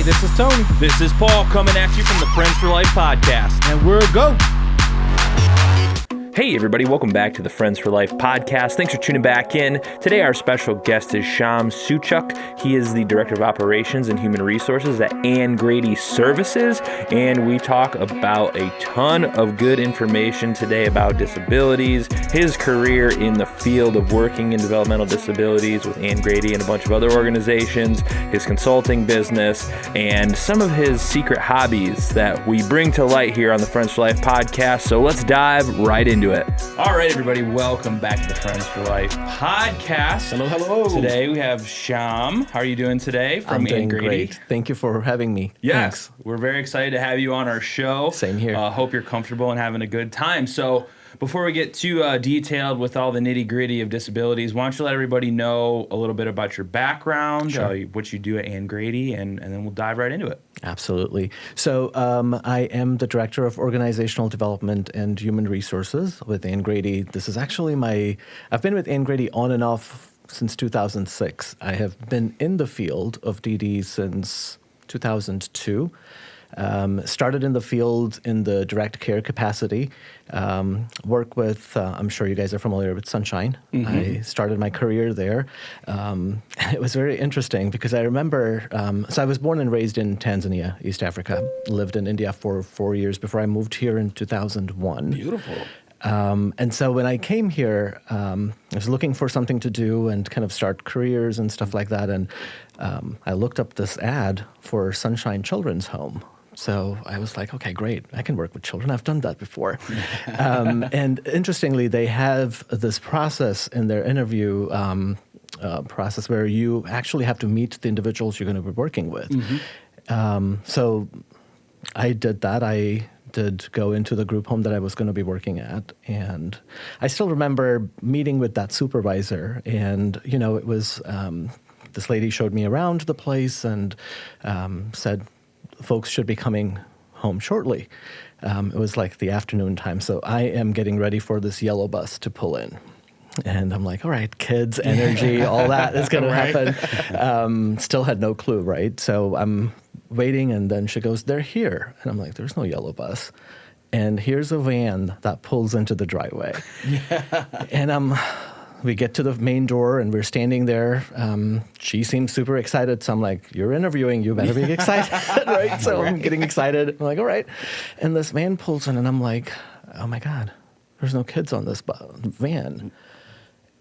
this is Tony. This is Paul coming at you from the Friends for Life podcast. And we're go. Hey everybody, welcome back to the Friends for Life podcast. Thanks for tuning back in. Today our special guest is Shyam Suchak. He is the Director of Operations and Human Resources at Anne Grady Services, and we talk about a ton of good information today about disabilities, his career in the field of working in developmental disabilities with Anne Grady and a bunch of other organizations, his consulting business, and some of his secret hobbies that we bring to light here on the Friends for Life podcast. So let's dive right into it. All right, everybody, welcome back to the Friends for Life podcast. Hello, hello. Today we have Shyam. How are you doing today from I'm doing Anne Grady? great. Thank you for having me. Yes, Thanks. we're very excited to have you on our show. Same here. Hope you're comfortable and having a good time. So before we get too detailed with all the nitty-gritty of disabilities, why don't you let everybody know a little bit about your background, Sure. what you do at Anne Grady, and then we'll dive right into it. Absolutely. So I am the Director of Organizational Development and Human Resources with Anne Grady. This is actually I've been with Anne Grady on and off since 2006. I have been in the field of DD since 2002. Started in the field in the direct care capacity. Work with, I'm sure you guys are familiar with Sunshine. Mm-hmm. I started my career there. And it was very interesting because I remember, so I was born and raised in Tanzania, East Africa. Lived in India for 4 years before I moved here in 2001. Beautiful. And so when I came here, I was looking for something to do and kind of start careers and stuff like that. And I looked up this ad for Sunshine Children's Home. So I was like, okay, great. I can work with children. I've done that before. And interestingly, they have this process in their interview process where you actually have to meet the individuals you're going to be working with. Mm-hmm. So I did that. I did go into the group home that I was going to be working at. And I still remember meeting with that supervisor. And, you know, it was this lady showed me around the place and said, folks should be coming home shortly. It was like the afternoon time. So I am getting ready for this yellow bus to pull in. And I'm like, all right, kids, energy, all that is going to happen. Still had no clue, right? So I'm waiting, and then she goes, they're here. And I'm like, there's no yellow bus. And here's a van that pulls into the driveway. And we get to the main door, and we're standing there. She seems super excited. So I'm like, you're interviewing. You better be excited, right? So I'm getting excited. I'm like, all right. And this van pulls in, and I'm like, oh, my God, there's no kids on this van.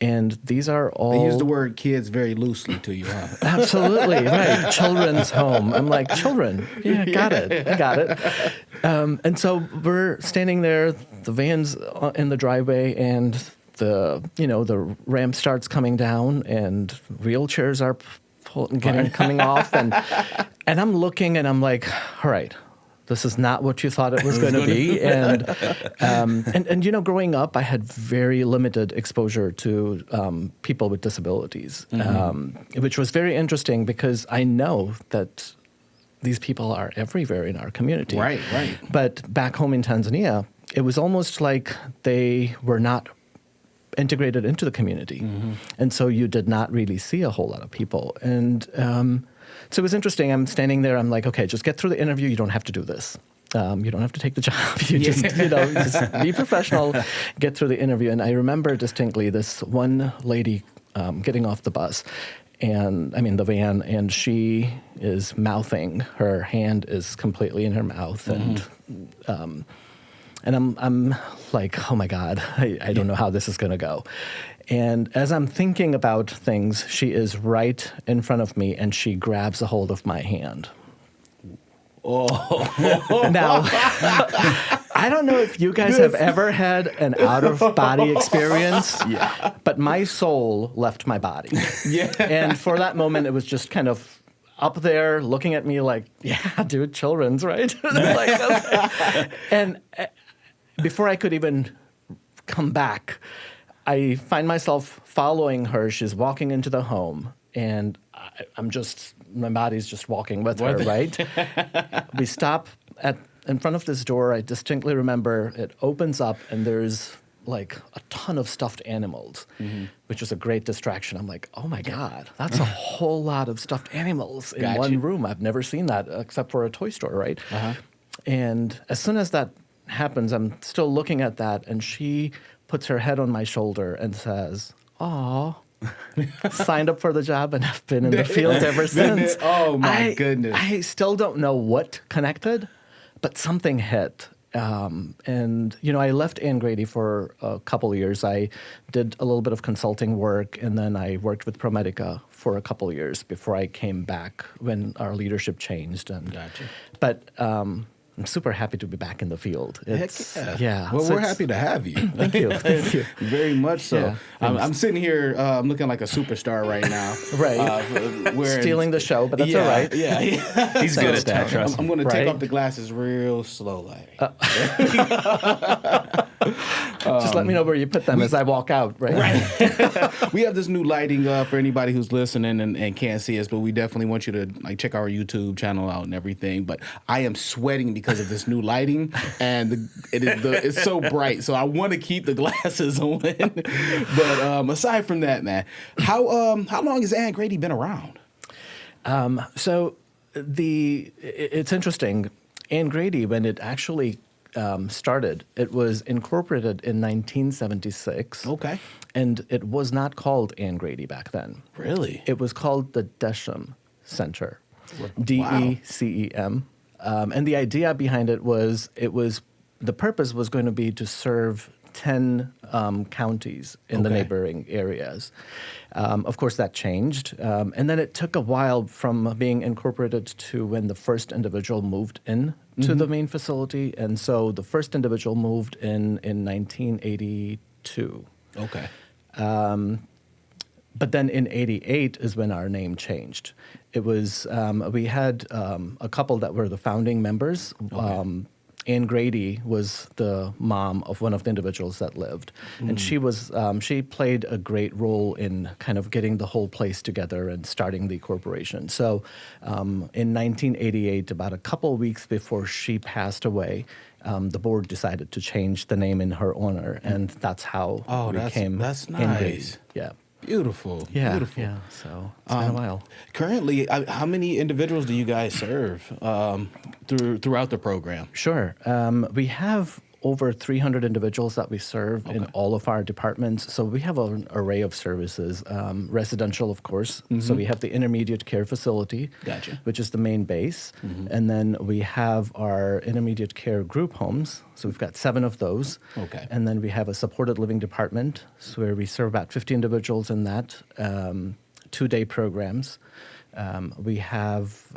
And these are all... They use the word kids very loosely to you, huh? Absolutely, right. Children's home. I'm like, children. Yeah, got it. I got it. And so we're standing there, the van's in the driveway, and the ramp starts coming down, and wheelchairs are coming off, and I'm looking, and I'm like, all right, this is not what you thought it was going to be, and you know, growing up, I had very limited exposure to people with disabilities, mm-hmm. Which was very interesting because I know that these people are everywhere in our community, right. But back home in Tanzania, it was almost like they were not integrated into the community. Mm-hmm. And so you did not really see a whole lot of people. And so it was interesting. I'm standing there. I'm like, okay, just get through the interview. You don't have to do this. You don't have to take the job. You just be professional, get through the interview. And I remember distinctly this one lady getting off the bus, the van, and she is mouthing. Her hand is completely in her mouth. Mm-hmm. And I'm like, oh, my God, I don't know how this is going to go. And as I'm thinking about things, she is right in front of me, and she grabs a hold of my hand. Oh. Now, I don't know if you guys have ever had an out-of-body experience, but my soul left my body. Yeah. And for that moment, it was just kind of up there looking at me like, yeah, dude, children's, right? Like, okay. And before I could even come back, I find myself following her. She's walking into the home, and my body's just walking with her, right? We stop in front of this door. I distinctly remember it opens up, and there's like a ton of stuffed animals, which was a great distraction. I'm like, oh my God, that's a whole lot of stuffed animals in Gotcha. one room. I've never seen that except for a toy store, right? And as soon as that happens, I'm still looking at that, and she puts her head on my shoulder and says, "Aw." Signed up for the job and have been in the field ever since. Oh my goodness. I still don't know what connected, but something hit. And, I left Anne Grady for a couple of years. I did a little bit of consulting work, and then I worked with ProMedica for a couple of years before I came back when our leadership changed. And, Gotcha. But I'm super happy to be back in the field. It's, Heck yeah. Well, So we're it's- happy to have you. Thank you. Thank you. Very much so. Yeah, I'm sitting here I'm looking like a superstar right now. Right. Wearing, Stealing the show, but that's yeah, all right. Yeah, yeah. He's good at that. Trust I'm me. going to take Right? off the glasses real slow, like. Just let me know where you put them as I walk out, right? We have this new lighting for anybody who's listening and can't see us, but we definitely want you to like check our YouTube channel out and everything. But I am sweating because of this new lighting, and it's so bright. So I want to keep the glasses on. But aside from that, man, how long has Anne Grady been around? So it's interesting. Anne Grady, when it actually started, it was incorporated in 1976. Okay. And it was not called Anne Grady back then. Really? It was called the Desham Center, Wow. DECEM. And the idea behind it was the purpose was going to be to serve 10 counties in the Okay. neighboring areas. Of course, that changed. And then it took a while from being incorporated to when the first individual moved in to the main facility. And so the first individual moved in 1982. Okay. But then in 88 is when our name changed. It was, we had a couple that were the founding members. Anne Grady was the mom of one of the individuals that lived. And she was, she played a great role in kind of getting the whole place together and starting the corporation. So in 1988, about a couple weeks before she passed away, the board decided to change the name in her honor, and that's how we became that's Anne Grady. nice. Yeah. Beautiful. Yeah. Beautiful. Yeah. So it's been a while. Currently, how many individuals do you guys serve throughout the program? Sure. We have over 300 individuals that we serve in all of our departments. So we have an array of services, residential, of course. So we have the intermediate care facility, Gotcha. which is the main base. And then we have our intermediate care group homes. So we've got 7 of those. Okay. And then we have a supported living department, so where we serve about 50 individuals in that, 2-day programs. We have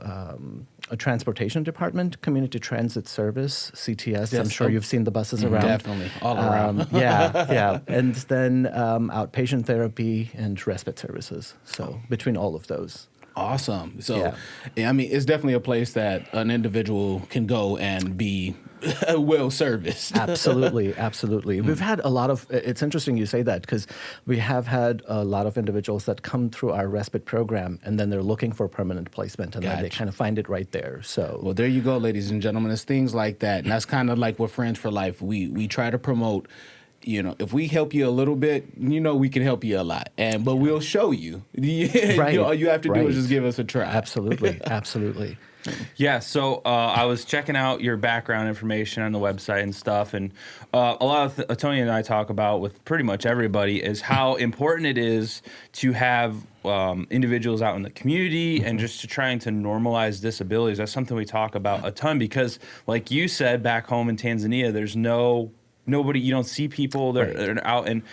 a transportation department, community transit service, CTS. I'm Yes. sure you've seen the buses around. Definitely. All around. Yeah. And then outpatient therapy and respite services. So between all of those. Awesome. So, Yeah. I mean, it's definitely a place that an individual can go and be well serviced. Absolutely, absolutely. We've had a lot of, it's interesting you say that, because we have had a lot of individuals that come through our respite program, and then they're looking for permanent placement, and then they Gotcha. kind of find it right there. So, Well, there you go, ladies and gentlemen. It's things like that. And that's kind of like what Friends for Life, we try to promote. You know, if we help you a little bit, we can help you a lot. But we'll show you. Right, All you have to do right. is just give us a try. absolutely, absolutely. Yeah, so I was checking out your background information on the website and stuff, and a lot of Tony and I talk about with pretty much everybody is how important it is to have individuals out in the community and just to trying to normalize disabilities. That's something we talk about a ton because, like you said, back home in Tanzania, there's nobody, you don't see people, they're out, and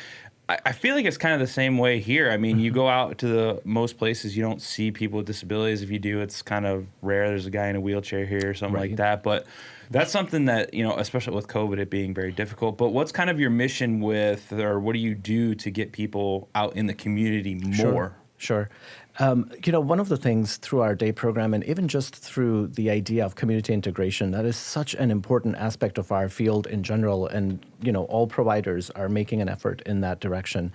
I feel like it's kind of the same way here. I mean, you go out to most places, you don't see people with disabilities. If you do, it's kind of rare. There's a guy in a wheelchair here or something like that. But that's something that, especially with COVID, it being very difficult. But what's kind of your mission with, or what do you do to get people out in the community more? Sure. One of the things through our day program, and even just through the idea of community integration, that is such an important aspect of our field in general, and all providers are making an effort in that direction.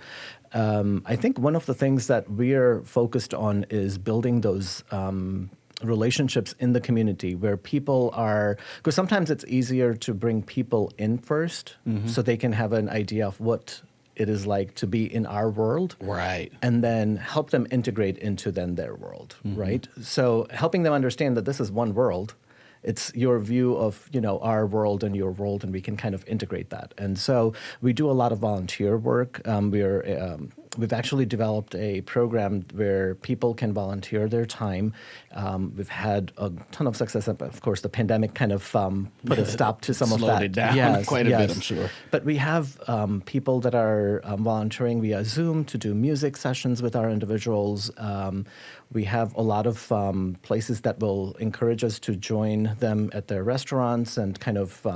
I think one of the things that we're focused on is building those relationships in the community where people are, because sometimes it's easier to bring people in first so they can have an idea of what it is like to be in our world. Right. And then help them integrate into then their world, right? So helping them understand that this is one world. It's your view of, our world and your world, and we can kind of integrate that. And so we do a lot of volunteer work. We've actually developed a program where people can volunteer their time. We've had a ton of success. Of course, the pandemic kind of put a stop to some of that. Slowed it down quite a bit, I'm sure. But we have people that are volunteering via Zoom to do music sessions with our individuals. We have a lot of places that will encourage us to join them at their restaurants and kind of,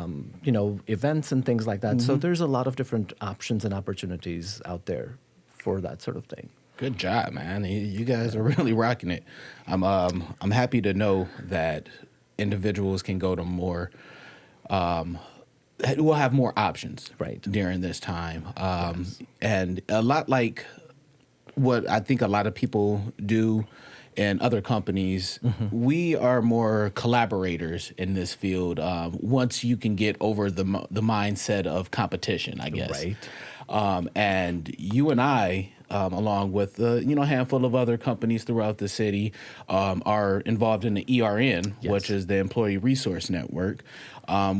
events and things like that. So there's a lot of different options and opportunities out there for that sort of thing. Good job, man. You guys are really rocking it. I'm happy to know that individuals can go to more, will have more options during this time. And a lot like what I think a lot of people do in other companies, we are more collaborators in this field once you can get over the mindset of competition, I guess. Right. And you and I, along with a handful of other companies throughout the city, are involved in the ERN, which is the Employee Resource Network,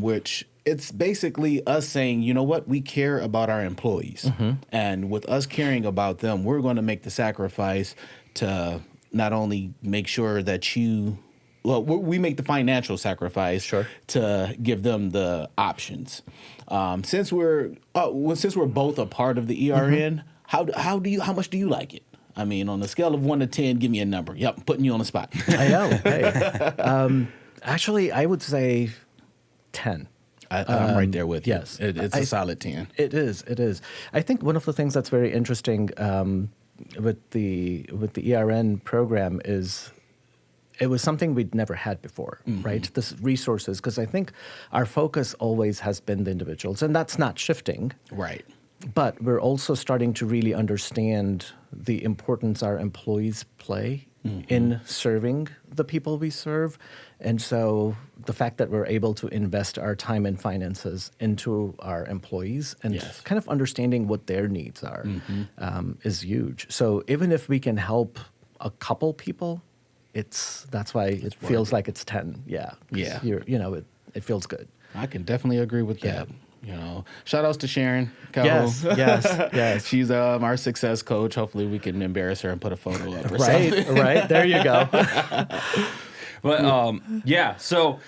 which it's basically us saying, you know what, we care about our employees. And with us caring about them, we're going to make the sacrifice to not only make sure that we make the financial sacrifice to give them the options. Since we're both a part of the ERN, how much do you like it? I mean, on a scale of 1 to 10, give me a number. Yep, I'm putting you on the spot. I know. Hey. Actually, I would say 10. I'm right there with you. Yes. It's a solid 10. It is. I think one of the things that's very interesting with the ERN program is it was something we'd never had before, right? This resources, because I think our focus always has been the individuals, and that's not shifting. Right. But we're also starting to really understand the importance our employees play in serving the people we serve. And so the fact that we're able to invest our time and finances into our employees and kind of understanding what their needs are is huge. So even if we can help a couple people, that's why it feels like it's 10. Yeah. Yeah. It feels good. I can definitely agree with that. Shout outs to Sharon Calhoun. Yes. She's our success coach. Hopefully we can embarrass her and put a photo up or something. Right. There you go. But so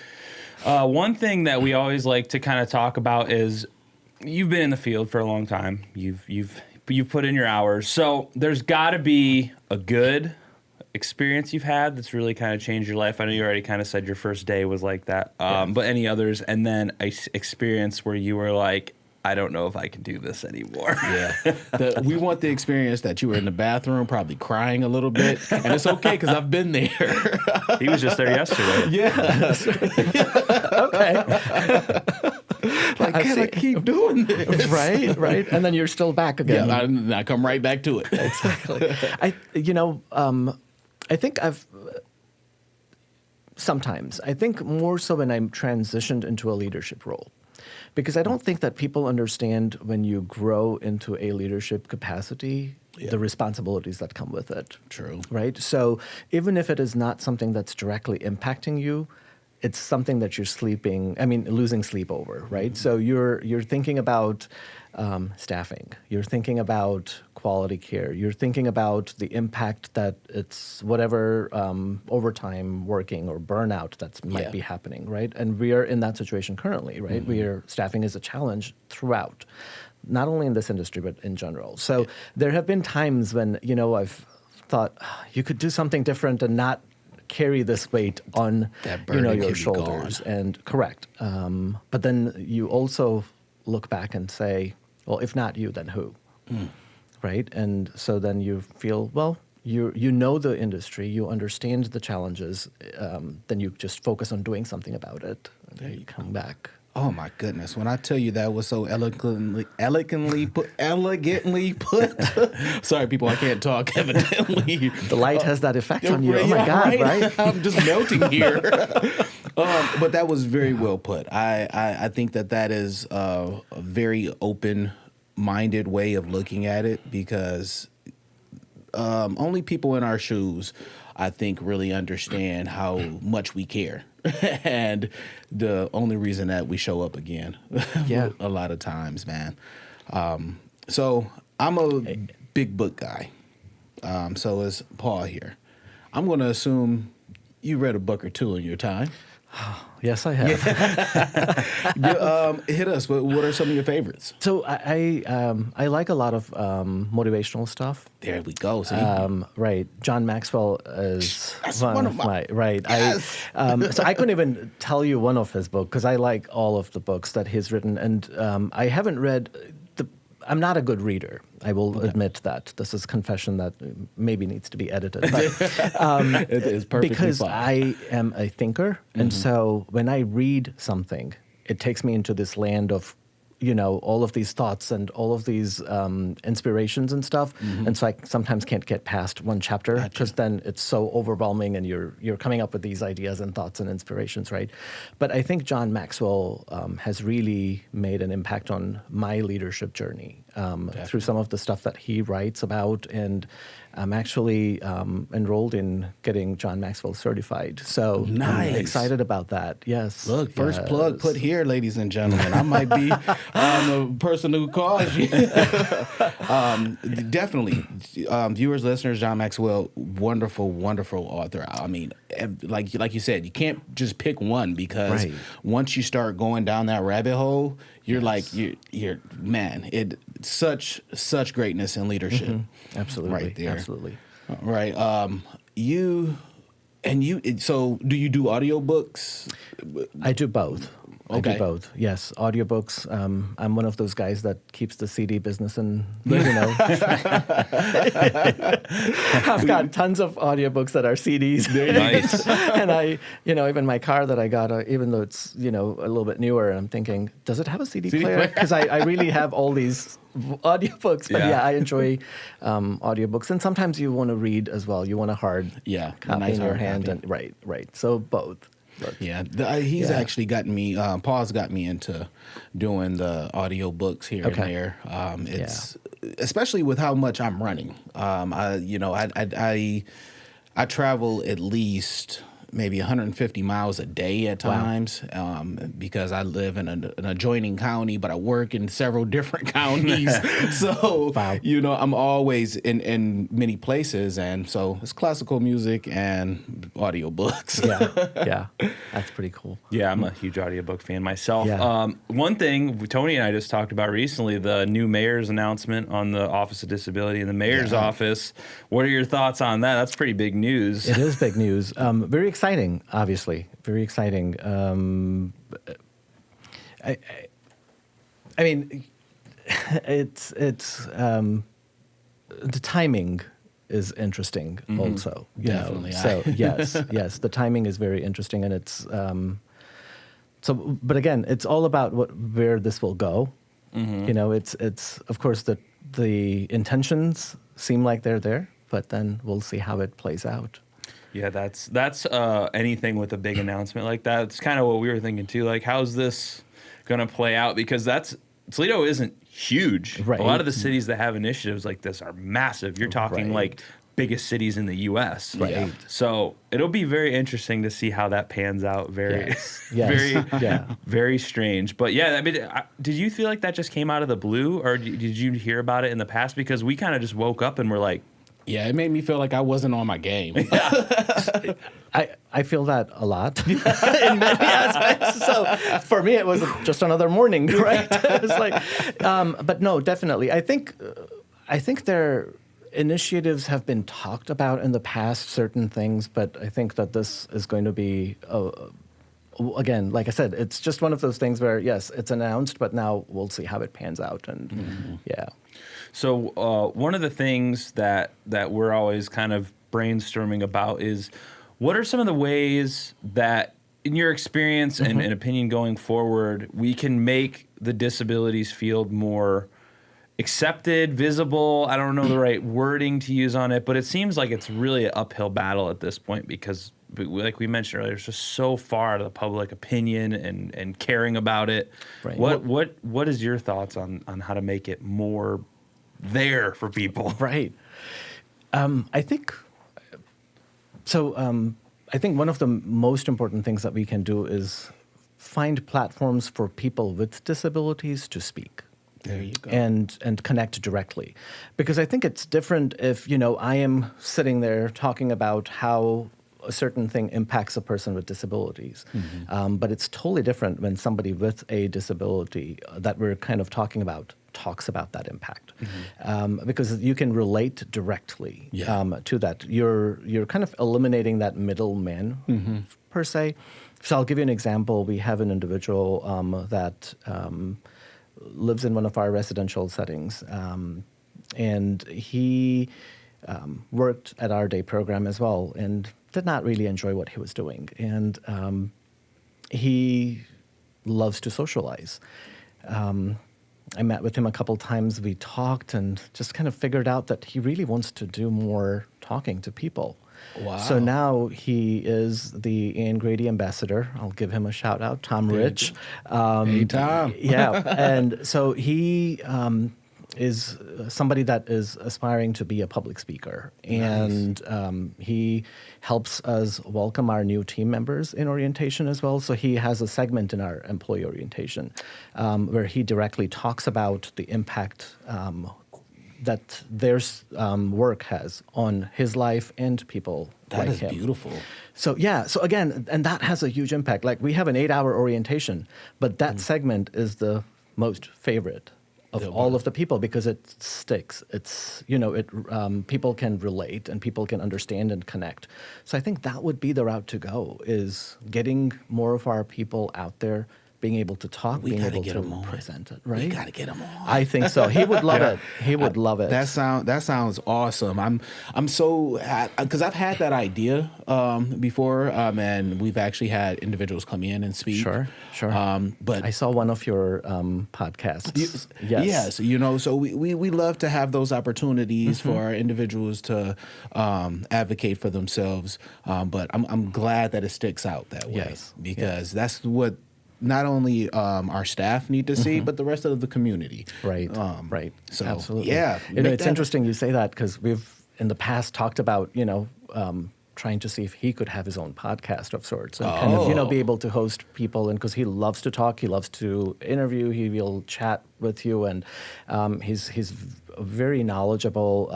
one thing that we always like to kind of talk about is you've been in the field for a long time. You've put in your hours. So there's got to be a good experience you've had that's really kind of changed your life. I know you already kind of said your first day was like that, but any others? And then a experience where you were like, I don't know if I can do this anymore. We want the experience that you were in the bathroom, probably crying a little bit, and it's okay because I've been there. He was just there yesterday. Okay. Can I keep doing this? Right. And then you're still back again. I come right back to it. Exactly. I think sometimes, I think more so when I'm transitioned into a leadership role, because I don't think that people understand when you grow into a leadership capacity, the responsibilities that come with it. True. Right? So even if it is not something that's directly impacting you, it's something that you're losing sleep over, right? So you're thinking about staffing. You're thinking about quality care. You're thinking about the impact that it's whatever overtime working or burnout that might be happening, right? And we are in that situation currently, right? Staffing is a challenge throughout, not only in this industry, but in general. So there have been times when, I've thought you could do something different and not carry this weight on your shoulders. And correct. But then you also look back and say, well, if not you, then who? Right? And so then you feel, well, you know the industry, you understand the challenges, then you just focus on doing something about it. And then you come back. Oh my goodness! When I tell you that was so elegantly put. Sorry, people, I can't talk. Evidently, The light has that effect on you. Oh my Yeah, God! Right? I'm just melting here. But that was very well put. I think that is a very open-minded way of looking at it, because only people in our shoes, I think, really understand how much we care. And the only reason that we show up again, Yeah. a lot of times, man. So I'm a big book guy. So is Paul here. I'm going to assume you read a book or two in your time. Yes, I have. Hit us. What are some of your favorites? So I like a lot of motivational stuff. There we go. See? Right. John Maxwell is That's one one of of my, right. Yes. So I couldn't even tell you one of his books because I like all of the books that he's written. And I haven't read, I'm not a good reader. I will admit that. This is confession that maybe needs to be edited. But, It is perfectly because fine. I am a thinker. And so when I read something, it takes me into this land of, all of these thoughts and all of these inspirations and stuff. And so I sometimes can't get past one chapter because then it's so overwhelming and you're coming up with these ideas and thoughts and inspirations, right? But I think John Maxwell has really made an impact on my leadership journey through some of the stuff that he writes about. And I'm actually enrolled in getting John Maxwell certified. So Nice. I'm excited about that. Yes. Look, first Yes. plug put here, ladies and gentlemen. I might be the person who calls you. Definitely. Viewers, listeners, John Maxwell, wonderful, wonderful author. I mean, like you said, you can't just pick one, because Right. once you start going down that rabbit hole, you're like, you're man, such greatness in leadership. Absolutely. Right there. Absolutely. Right. So do you do audiobooks? I do both. I Okay. do both. Yes, audiobooks. I'm one of those guys that keeps the CD business and I've got tons of audiobooks that are CDs. Nice. And I, even my car that I got, even though it's, a little bit newer, I'm thinking, does it have a CD player? Because I really have all these audiobooks. But Yeah. I enjoy audiobooks. And sometimes you want to read as well. You want a hard Yeah, a copy nice in your hard hand. copy. And right. So both. But Yeah, he's actually gotten me. Paul's got me into doing the audio books here Okay. and there. It's especially with how much I'm running. I travel at least maybe 150 miles a day at times, because I live in an adjoining county, but I work in several different counties. So, Wow. I'm always in many places. And so it's classical music and audiobooks. yeah, that's pretty cool. Yeah, I'm a huge audiobook fan myself. Yeah. One thing Tony and I just talked about recently, the new mayor's announcement on the Office of Disability in the mayor's office. What are your thoughts on that? That's pretty big news. It is big news. Very exciting, obviously. Very exciting. I mean, it's the timing is interesting also. Definitely. So yes, the timing is very interesting, and it's so. But again, it's all about where this will go. It's of course the intentions seem like they're there, but then we'll see how it plays out. Yeah, that's anything with a big announcement like that. It's kind of what we were thinking too. Like, how's this going to play out? Because Toledo isn't huge. Right. A lot of the cities that have initiatives like this are massive. You're talking Right. like biggest cities in the U.S. Right. So it'll be very interesting to see how that pans out. Very, Yes. very, Yeah. very strange. But yeah, I mean, did you feel like that just came out of the blue, or did you hear about it in the past? Because we kind of just woke up and we're like, Yeah, it made me feel like I wasn't on my game. I feel that a lot in many aspects. So for me, it was just another morning, right? It's like, but no, definitely. I think their initiatives have been talked about in the past, certain things, but I think that this is going to be, again, like I said, it's just one of those things where, yes, it's announced, but now we'll see how it pans out. And yeah. So one of the things that we're always kind of brainstorming about is what are some of the ways that in your experience and opinion going forward, we can make the disabilities field more accepted, visible? I don't know the right wording to use on it, but it seems like it's really an uphill battle at this point because, like we mentioned earlier, it's just so far out of the public opinion and caring about it. Right. What is your thoughts on how to make it more there for people? Right. I think so. I think one of the most important things that we can do is find platforms for people with disabilities to speak. There you go. And connect directly. Because I think it's different if, I am sitting there talking about how a certain thing impacts a person with disabilities. But it's totally different when somebody with a disability that we're kind of talking about talks about that impact. Because you can relate directly to that. You're kind of eliminating that middleman per se. So I'll give you an example. We have an individual that lives in one of our residential settings, and he worked at our day program as well and did not really enjoy what he was doing. And he loves to socialize. I met with him a couple times. We talked and just kind of figured out that he really wants to do more talking to people. Wow. So now he is the Anne Grady ambassador. I'll give him a shout out, Tom Rich. Hey, Tom. Yeah, and so he is somebody that is aspiring to be a public speaker. And he helps us welcome our new team members in orientation as well. So he has a segment in our employee orientation where he directly talks about the impact that their work has on his life and people like him. That is beautiful. So so again, and that has a huge impact. Like we have an 8-hour orientation, but that segment is the most favorite of all of the people because it sticks. It's, people can relate and people can understand and connect. So I think that would be the route to go, is getting more of our people out there, being able to talk, being able to present it, right? We got to get him on. I think so. He would love it. He would love it. That sounds awesome. I'm so because I've had that idea before, and we've actually had individuals come in and speak. Sure. But I saw one of your podcasts. Yes. So we love to have those opportunities for our individuals to advocate for themselves. But I'm glad that it sticks out that way because that's what not only our staff need to see, but the rest of the community. Right. So, absolutely. Yeah. It's interesting you say that because we've in the past talked about, trying to see if he could have his own podcast of sorts and kind of, be able to host people. And because he loves to talk, he loves to interview, he will chat with you, and he's very knowledgeable.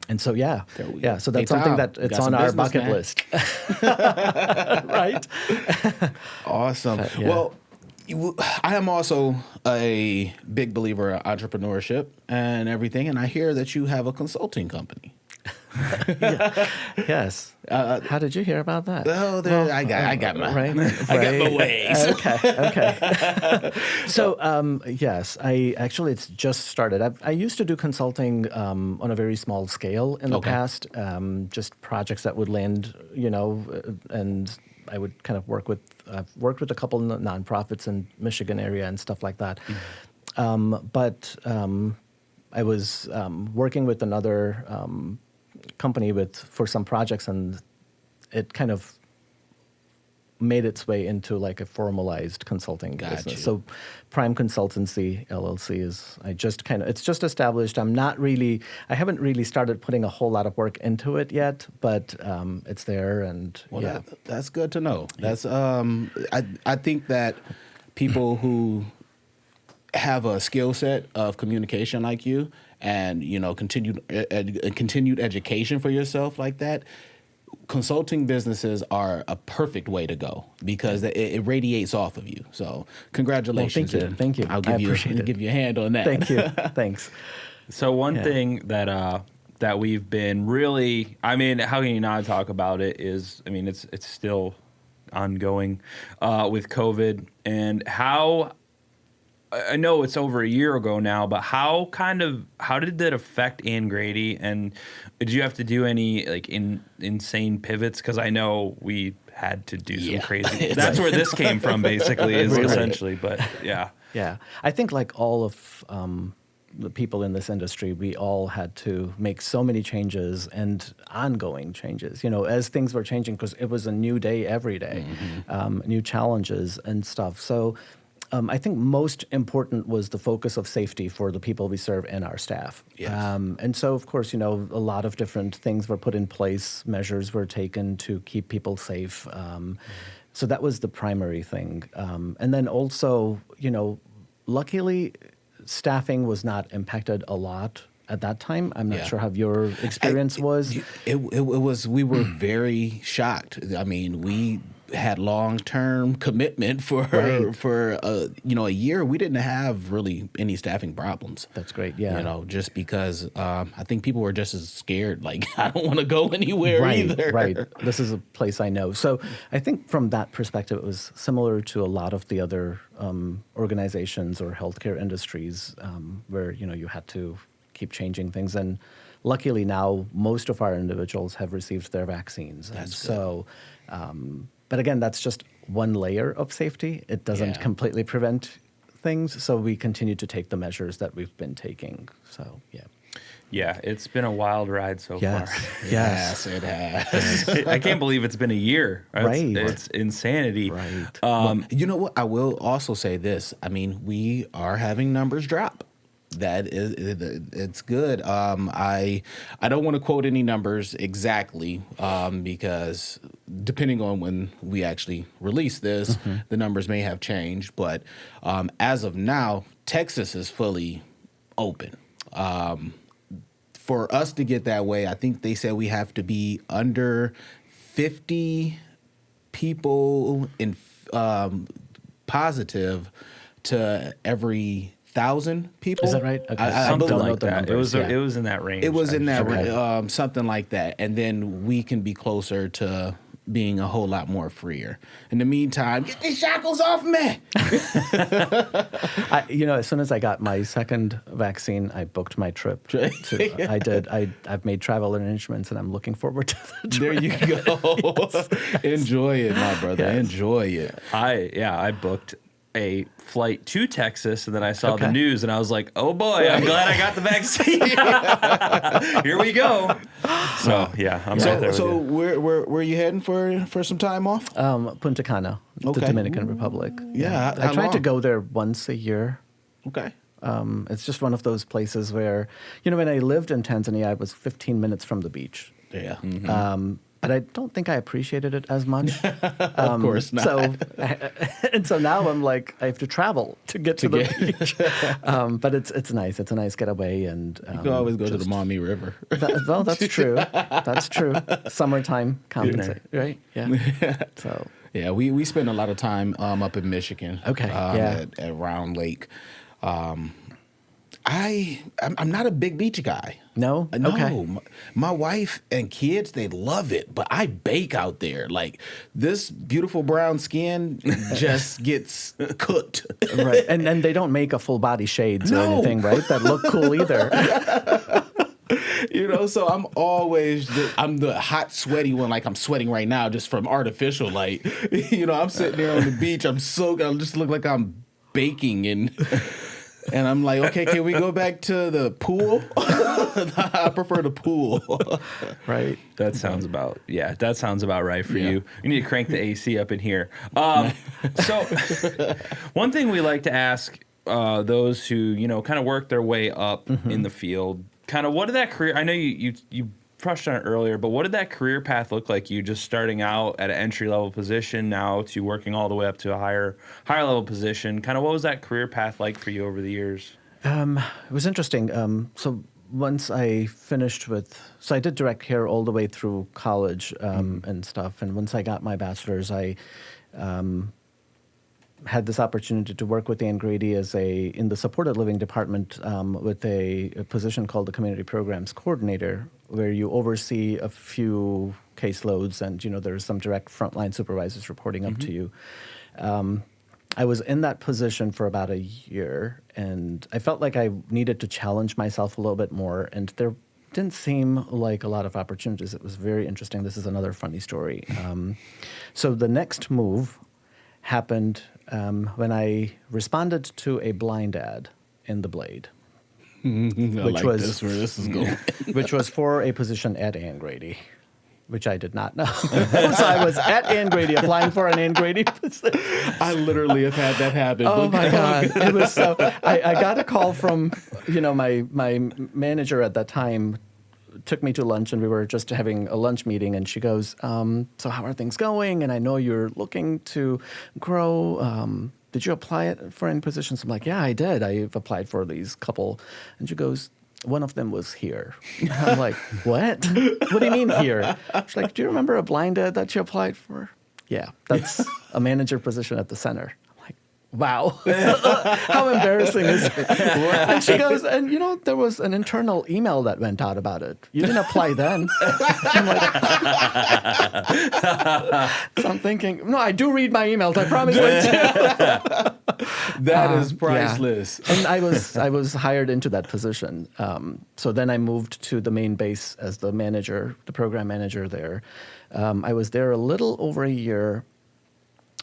And so, so that's something that it's on our bucket list. Right? Awesome. Well, I am also a big believer in entrepreneurship and everything, and I hear that you have a consulting company. Yes. How did you hear about that? I got my right. I got my ways. Okay. So yes, it's just started. I used to do consulting on a very small scale in the past, just projects that would land, and I would kind of work with a couple nonprofits in Michigan area and stuff like that. But I was working with another company for some projects, and it kind of made its way into like a formalized consulting business. So Prime Consultancy LLC it's just established. I haven't really started putting a whole lot of work into it yet, but it's there. And that's good to know. That's I think that people who have a skill set of communication like you, and continued education for yourself like that, consulting businesses are a perfect way to go because it radiates off of you. So congratulations. Well, thank you. I'll give you a hand on that. Thank you. Thanks. So one thing that we've been really, how can you not talk about it, is, it's still ongoing with COVID, and how I know it's over a year ago now, but how did that affect Anne Grady? And did you have to do any like insane pivots? Because I know we had to do some crazy. That's where this came from, basically, is essentially. But yeah. Yeah. I think like all of the people in this industry, we all had to make so many changes and ongoing changes, as things were changing, because it was a new day every day, new challenges and stuff. So I think most important was the focus of safety for the people we serve and our staff. Yes. And so, of course, a lot of different things were put in place, measures were taken to keep people safe. So that was the primary thing. And then also, luckily, staffing was not impacted a lot at that time. I'm not sure how your experience was. It was. We were very shocked. I mean, we had long-term commitment for a year. We didn't have really any staffing problems. That's great. Yeah. Just because I think people were just as scared. Like, I don't want to go anywhere either. Right. This is a place I know. So I think from that perspective, it was similar to a lot of the other organizations or healthcare industries where you had to keep changing things. And luckily now most of our individuals have received their vaccines. That's so. But again, that's just one layer of safety. It doesn't completely prevent things. So we continue to take the measures that we've been taking. So, yeah. Yeah, it's been a wild ride so far. Yes, it has. I can't believe it's been a year. Right. It's insanity. Right. Well, you know what? I will also say this. I mean, we are having numbers drop. That is, it's good. I don't want to quote any numbers exactly because depending on when we actually release this, the numbers may have changed. But as of now, Texas is fully open. For us to get that way, I think they said we have to be under 50 people in positive to every 1,000 people. Is that right? Okay. Something like that. Numbers, It was in that range. It was in that Okay. something like that, and then we can be closer to being a whole lot more freer. In the meantime, get these shackles off me. As soon as I got my second vaccine, I booked my trip. I did. I've made travel arrangements, and I'm looking forward to the trip. There you go. Enjoy it, my brother. Yes. Enjoy it. I booked a flight to Texas, and then I saw the Okay. news, and I was like, "Oh boy, I'm glad I got the vaccine." Here we go. So yeah, I'm right there. So with you. where are you heading for some time off? Punta Cana, the Okay. Dominican Republic. Yeah, I how try to long? go there once a year. Okay. It's just one of those places where, when I lived in Tanzania, I was 15 minutes from the beach. Yeah. But I don't think I appreciated it as much. Of course not. So now I'm like, I have to travel to get to the beach. But it's nice. It's a nice getaway. And You can always go to the Maumee River. well, that's true. That's true. Summertime compensate, right? Yeah. So Yeah, we spend a lot of time up in Michigan. Okay, yeah. At Round Lake. I'm not a big beach guy. No? No. Okay. My wife and kids, they love it, but I bake out there. Like, this beautiful brown skin just gets cooked. Right. And they don't make a full body shades or No. anything, right? That look cool either. So I'm always I'm the hot, sweaty one. Like, I'm sweating right now just from artificial light. I'm sitting there on the beach. I just look like I'm baking and I'm like, okay, can we go back to the pool? I prefer the pool. Right. That sounds about right for you. You need to crank the AC up in here. So one thing we like to ask those who kind of work their way up in the field, kind of what did that career? I know you touched on it earlier, but what did that career path look like? You just starting out at an entry level position now to working all the way up to a higher level position. Kind of what was that career path like for you over the years? It was interesting. So once I finished I did direct care all the way through college and stuff. And once I got my bachelor's, I had this opportunity to work with Anne Grady in the supported living department with a position called the Community Programs Coordinator, where you oversee a few caseloads and, there's some direct frontline supervisors reporting up to you. I was in that position for about a year, and I felt like I needed to challenge myself a little bit more, and there didn't seem like a lot of opportunities. It was very interesting. This is another funny story. So the next move happened when I responded to a blind ad in the Blade, which was where this is going. which was for a position at Anne Grady, which I did not know. So I was at Anne Grady applying for an Anne Grady position. I literally have had that happen. Oh my God! It was so. I got a call from my manager at that time. Took me to lunch, and we were just having a lunch meeting, and she goes, so how are things going? And I know you're looking to grow. Did you apply for any positions? I'm like, yeah, I did. I've applied for these couple. And she goes, one of them was here. I'm like, what? What do you mean here? She's like, do you remember a blind ad that you applied for? Yeah, that's a manager position at the center. Wow. How embarrassing is it? And she goes, and there was an internal email that went out about it. You didn't apply then. I'm like, so I'm thinking, no, I do read my emails. I promise I do. That is priceless. Yeah. And I was hired into that position. So then I moved to the main base as the manager, the program manager there. I was there a little over a year.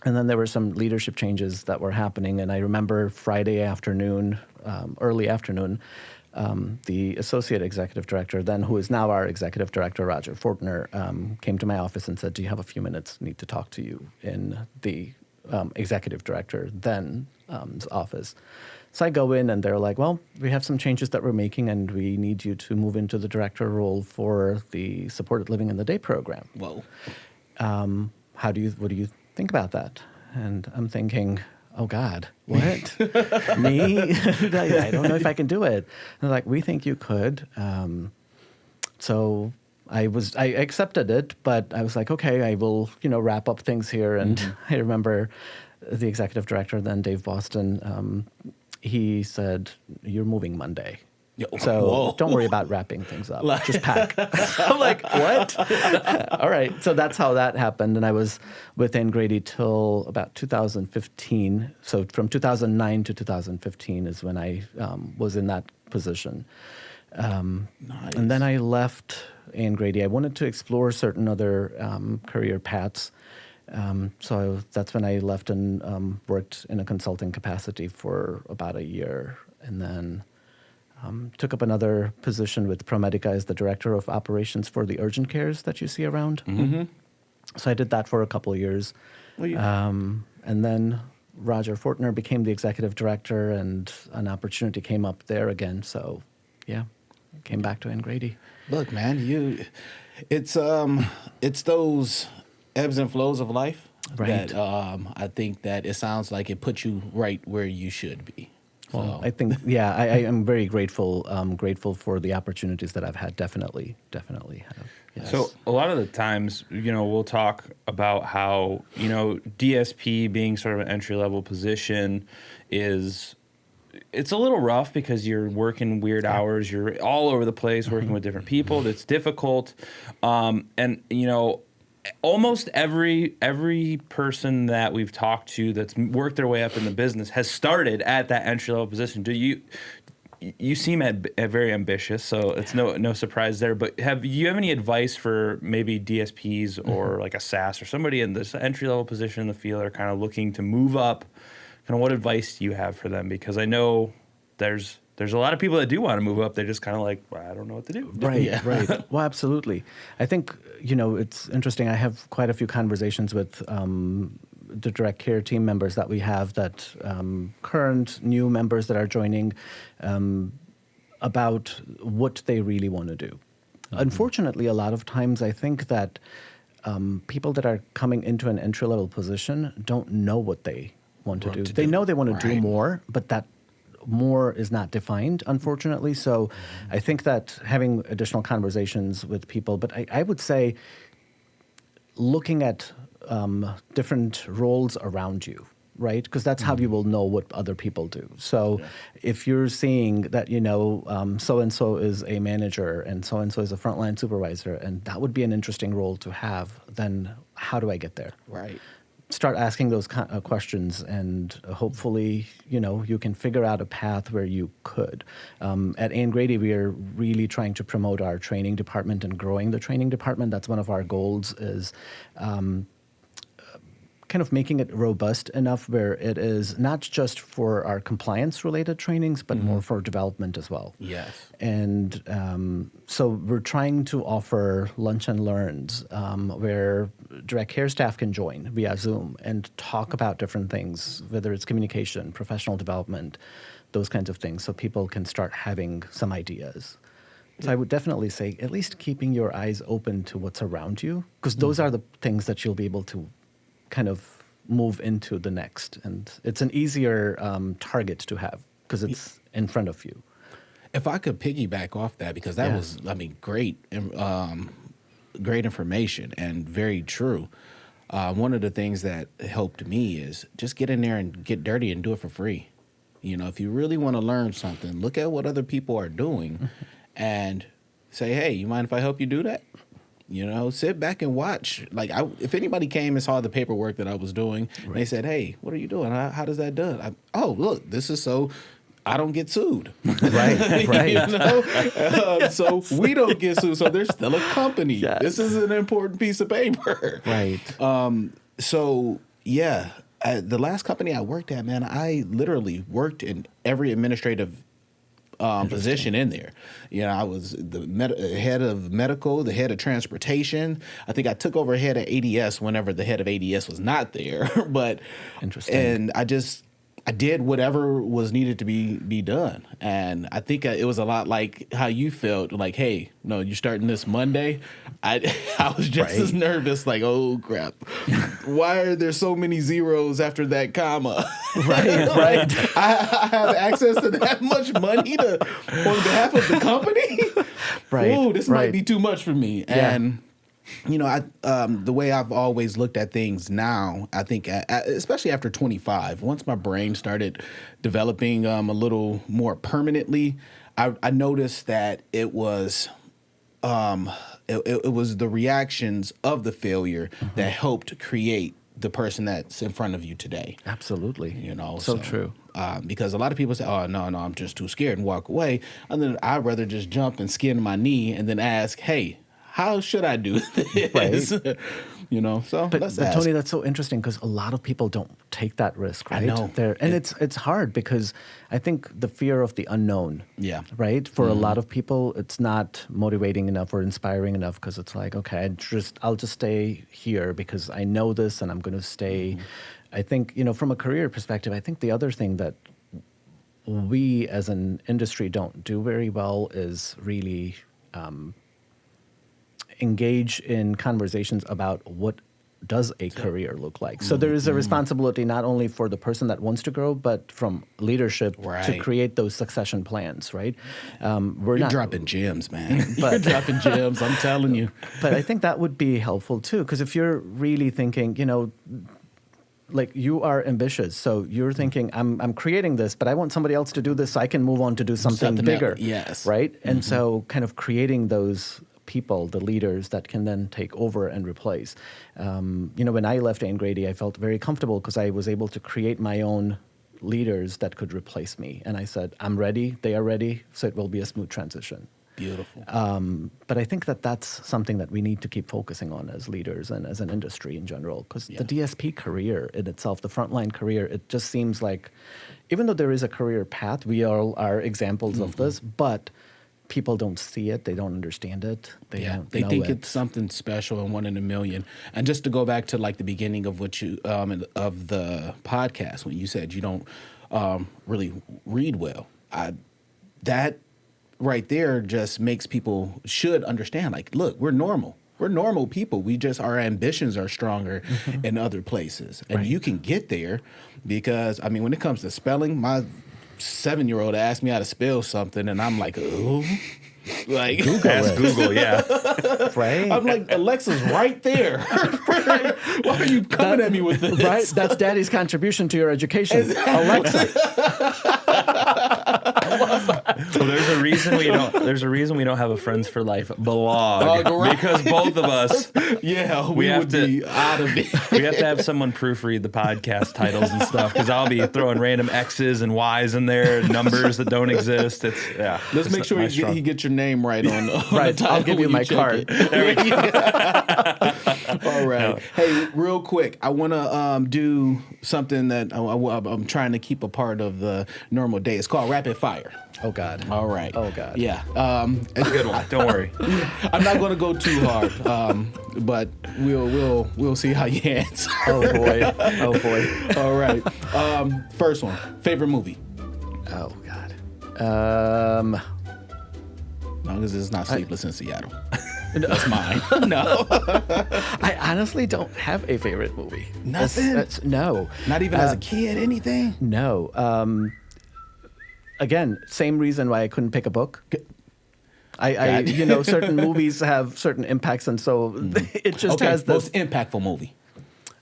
And then there were some leadership changes that were happening. And I remember Friday afternoon, early afternoon, the associate executive director, then who is now our executive director, Roger Fortner, came to my office and said, do you have a few minutes? Need to talk to you in the executive director then's office. So I go in and they're like, well, we have some changes that we're making and we need you to move into the director role for the supported living in the day program. Whoa. What do you think about that? And I'm thinking, oh God, what? Me? I don't know if I can do it. And they're like, we think you could. So I accepted it, but I was like, okay, I will, wrap up things here. And I remember the executive director, then Dave Boston, he said, you're moving Monday. So don't worry about wrapping things up. Just pack. I'm like, what? All right. So that's how that happened. And I was with Anne Grady till about 2015. So from 2009 to 2015 is when I was in that position. Nice. And then I left Anne Grady. I wanted to explore certain other career paths. So that's when I left and worked in a consulting capacity for about a year. And then took up another position with ProMedica as the director of operations for the urgent cares that you see around. Mm-hmm. So I did that for a couple of years. Well, yeah. And then Roger Fortner became the executive director, and an opportunity came up there again. So, yeah, came back to Anne Grady. Look, man, it's those ebbs and flows of life Right. that I think that it sounds like it puts you right where you should be. Well, I think, yeah, I am very grateful for the opportunities that I've had. Definitely have. Yes. So a lot of the times, we'll talk about how, DSP being sort of an entry-level position it's a little rough because you're working weird hours. You're all over the place working with different people. It's difficult. And, almost every person that we've talked to that's worked their way up in the business has started at that entry-level position. You seem very ambitious, so it's no surprise there. But do you have any advice for maybe DSPs or like a SaaS or somebody in this entry-level position in the field are kind of looking to move up? Kind of what advice do you have for them? Because I know there's a lot of people that do want to move up. They're just kind of like, well, I don't know what to do. Right, Yeah. right. Well, absolutely. I think, it's interesting. I have quite a few conversations with the direct care team members that we have, that current new members that are joining, about what they really want to do. Mm-hmm. Unfortunately, a lot of times I think that people that are coming into an entry-level position don't know what they want to do. They know they want to do more, but that more is not defined, unfortunately. So I think that having additional conversations with people, but I would say looking at different roles around you, right? Because that's how you will know what other people do. So if you're seeing that, so-and-so is a manager and so-and-so is a frontline supervisor, and that would be an interesting role to have, then how do I get there? Right. start asking those questions, and hopefully, you can figure out a path where you could. At Anne Grady, we are really trying to promote our training department and growing the training department. That's one of our goals, is kind of making it robust enough where it is not just for our compliance-related trainings, but more for development as well. Yes. And so we're trying to offer lunch and learns where direct care staff can join via Zoom and talk about different things, whether it's communication, professional development, those kinds of things, so people can start having some ideas. So I would definitely say at least keeping your eyes open to what's around you, because those are the things that you'll be able to kind of move into the next. And it's an easier target to have because it's in front of you. If I could piggyback off that, because that was, great information and very true. One of the things that helped me is just get in there and get dirty and do it for free. If you really want to learn something, look at what other people are doing and say, hey, you mind if I help you do that? Sit back and watch. If anybody came and saw the paperwork that I was doing, and they said, hey, what are you doing? How does that done? Look, this is so I don't get sued. Right. So we don't get sued. So there's still a company. Yes. This is an important piece of paper. Right. The last company I worked at, man, I literally worked in every administrative position in there. I was the head of medical, the head of transportation. I think I took over head of ADS whenever the head of ADS was not there. But interesting. And I did whatever was needed to be done. And I think it was a lot like how you felt, like, hey, no, you're starting this Monday. I was just as nervous, like, oh, crap. Why are there so many zeros after that comma? Right. I have access to that much money on behalf of the company? Right. Ooh, this might be too much for me. Yeah. And the way I've always looked at things now, I think, especially after 25, once my brain started developing a little more permanently, I noticed that it was it was the reactions of the failure that helped create the person that's in front of you today. Absolutely. So true. Because a lot of people say, oh, no, I'm just too scared and walk away. And then I'd rather just jump and skin my knee and then ask, hey, how should I do this? Right. So But let's ask. Tony, that's so interesting because a lot of people don't take that risk, right? I know. And it's hard because I think the fear of the unknown, right? For a lot of people, it's not motivating enough or inspiring enough because it's like, okay, I'll just stay here because I know this and I'm going to stay. I think, from a career perspective, I think the other thing that we as an industry don't do very well is really engage in conversations about what does a career look like. So there is a responsibility not only for the person that wants to grow, but from leadership to create those succession plans, right? You're dropping gems, man. You're dropping gems, I'm telling you. But I think that would be helpful too, because if you're really thinking, like you are ambitious, so you're thinking, I'm creating this, but I want somebody else to do this so I can move on to do something bigger. Yes. Right? And so kind of creating those people, the leaders that can then take over and replace. When I left Anne Grady, I felt very comfortable because I was able to create my own leaders that could replace me. And I said, I'm ready, they are ready, so it will be a smooth transition. Beautiful. But I think that that's something that we need to keep focusing on as leaders and as an industry in general, because the DSP career in itself, the frontline career, it just seems like, even though there is a career path, we all are examples of this, but people don't see it, they don't understand it. They think it's something special and one in a million. And just to go back to like the beginning of what you of the podcast, when you said you don't really read well, that right there just makes people should understand, like, look, we're normal. We're normal people. We just, our ambitions are stronger in other places. And you can get there because, when it comes to spelling, my 7-year-old asked me how to spell something, and I'm like, oh. Like, Ask Google, Right. I'm like, Alexa's right there. Why are you coming at me with this? Right? That's daddy's contribution to your education. Alexa. Well, there's a reason we don't have a Friends for Life blog right. because both of us we have would to be out of it. we have to have someone proofread the podcast titles and stuff because I'll be throwing random X's and Y's in there, numbers that don't exist. Let's make sure he gets your name right on the title. I'll give you my card. There we go. All right. Hey, real quick, I want to do something that I'm trying to keep a part of the normal day. It's called Rapid Fire. Oh, God. All right. Oh, God. Yeah. It's a good one. Don't worry. I'm not going to go too hard, but we'll see how you answer. Oh, boy. Oh, boy. All right. First one. Favorite movie? Oh, God. As long as it's not Sleepless in Seattle. That's mine. No. I honestly don't have a favorite movie. Nothing? No. Not even as a kid, anything? No. Again, same reason why I couldn't pick a book. Certain movies have certain impacts, and so it just has this. Most impactful movie?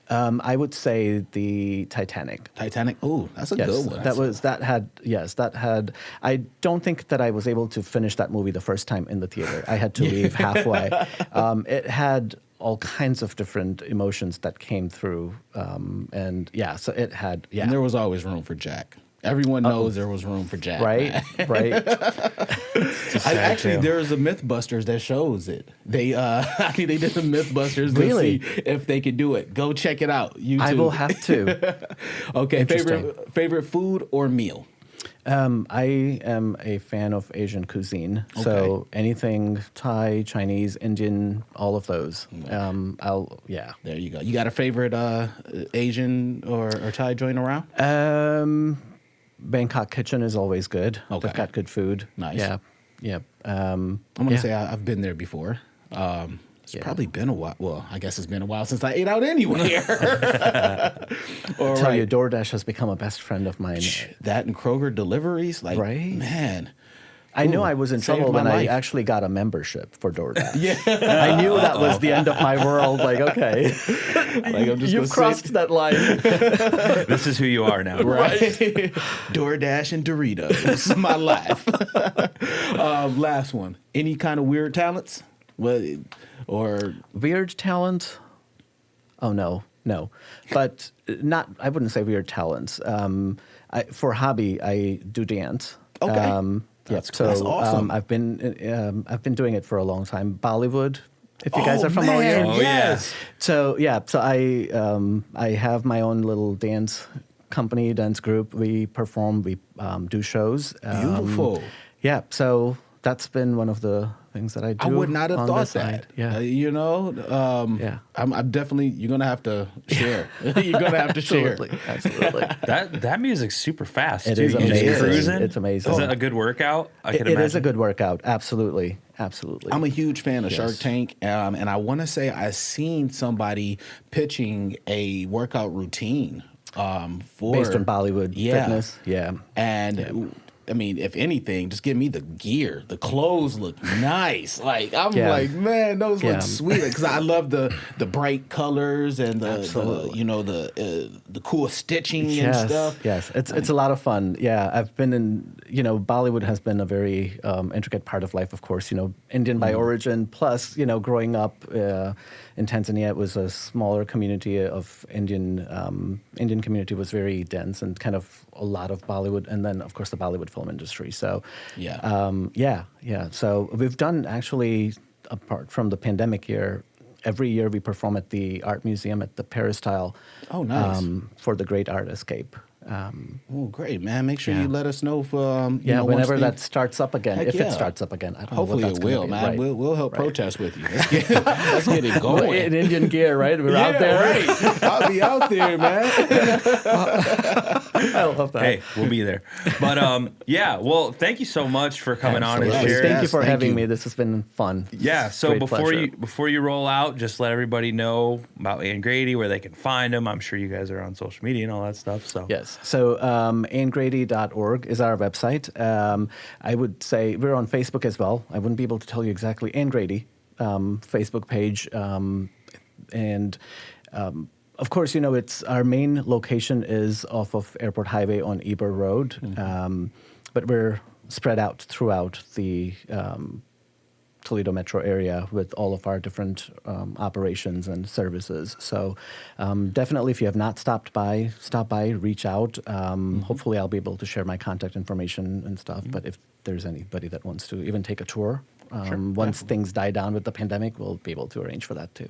I would say the Titanic. Titanic? Oh, that's a Yes, good one. that had. I don't think that I was able to finish that movie the first time in the theater. I had to leave halfway. It had all kinds of different emotions that came through, so it had. Yeah, And there was always room for Jack. Everyone knows there was room for Jack. Right, right. There's a MythBusters that shows it. They they did the MythBusters to Really? see if they could do it. Go check it out. YouTube. I will have to. Okay, Interesting. favorite food or meal? I am a fan of Asian cuisine, so anything Thai, Chinese, Indian, all of those. There you go. You got a favorite Asian or Thai joint around? Bangkok Kitchen is always good. Okay. They've got good food. Nice. Yeah. I'm gonna say I've been there before. It's probably been a while. Well, I guess it's been a while since I ate out anywhere. I tell you, DoorDash has become a best friend of mine. That and Kroger deliveries, like, Right? man. I knew I was in saved trouble my when life. I actually got a membership for DoorDash. Yeah. I knew that was the end of my world. Like, okay, Like, I'm just you've gonna crossed sit- that line. This is who you are now. Right. DoorDash and Doritos. My life. Last one. Any kind of weird talents? Or Weird talent? Oh, no. But not, I wouldn't say weird talents. For hobby, I do dance. Okay. That's awesome. I've been doing it for a long time. Bollywood, if you guys are familiar. Man, Oh, yes. So I have my own little dance company, dance group. We perform, we do shows. Beautiful. So that's been one of the things that I do. I would not have on thought the side. that. Yeah. I'm definitely. You're gonna have to share. You're gonna have to share. Absolutely. That music's super fast. It too. is You just amazing. cruising? It's amazing. Is that a good workout? I can It imagine. is a good workout. Absolutely. I'm a huge fan of Shark Yes. Tank, and I want to say I seen somebody pitching a workout routine for Based on Bollywood fitness. Yeah. And I mean, if anything, just give me the gear. The clothes look nice. Like I'm Yeah. like, man, those Yeah. look sweet. Because I love the bright colors and the cool stitching and stuff. Yes, it's a lot of fun. Yeah, I've been in. Bollywood has been a very intricate part of life. Of course, Indian by origin. Plus, growing up in Tanzania, it was a smaller community of Indian. Indian community was very dense and kind of a lot of Bollywood, and then of course the Bollywood film industry. So So we've done actually, apart from the pandemic year, every year we perform at the Art Museum at the Peristyle. Oh, nice. For the Great Art Escape. Oh, great, man. Make sure Yeah. you let us know if Whenever once that starts up again. Heck If yeah. it starts up again. I don't Hopefully know what it that's will, gonna be. man. Right. We'll help Right. protest with you. Let's get it going. In Indian gear, right? We're out there. Right. I'll be out there, man. I love that. Hey, we'll be there. But well, thank you so much for coming on and Absolutely. sharing. Thank you for Thank having you. me. This has been fun. Yeah, so Great before pleasure. you roll out, just let everybody know about Anne Grady, where they can find them. I'm sure you guys are on social media and all that stuff. So Yes. So AnneGrady.org is our website. I would say we're on Facebook as well. I wouldn't be able to tell you exactly. Anne Grady Facebook page. Of course, it's our main location is off of Airport Highway on Eber Road. but we're spread out throughout the Toledo metro area with all of our different operations and services. So definitely, if you have not stopped by, reach out. Hopefully, I'll be able to share my contact information and stuff. But if there's anybody that wants to even take a tour, once things die down with the pandemic, we'll be able to arrange for that too.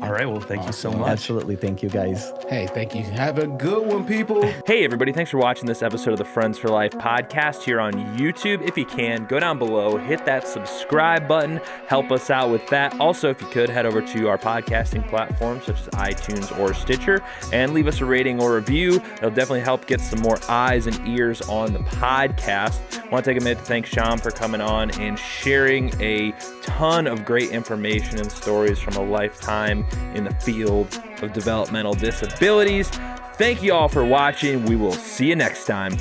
All right. Well, thank you so much. Absolutely. Thank you, guys. Hey, thank you. Have a good one, people. Hey, everybody. Thanks for watching this episode of the Friends for Life podcast here on YouTube. If you can, go down below, hit that subscribe button, help us out with that. Also, if you could, head over to our podcasting platforms such as iTunes or Stitcher and leave us a rating or review. It'll definitely help get some more eyes and ears on the podcast. I want to take a minute to thank Shyam for coming on and sharing a ton of great information and stories from a lifetime in the field of developmental disabilities. Thank you all for watching. We will see you next time.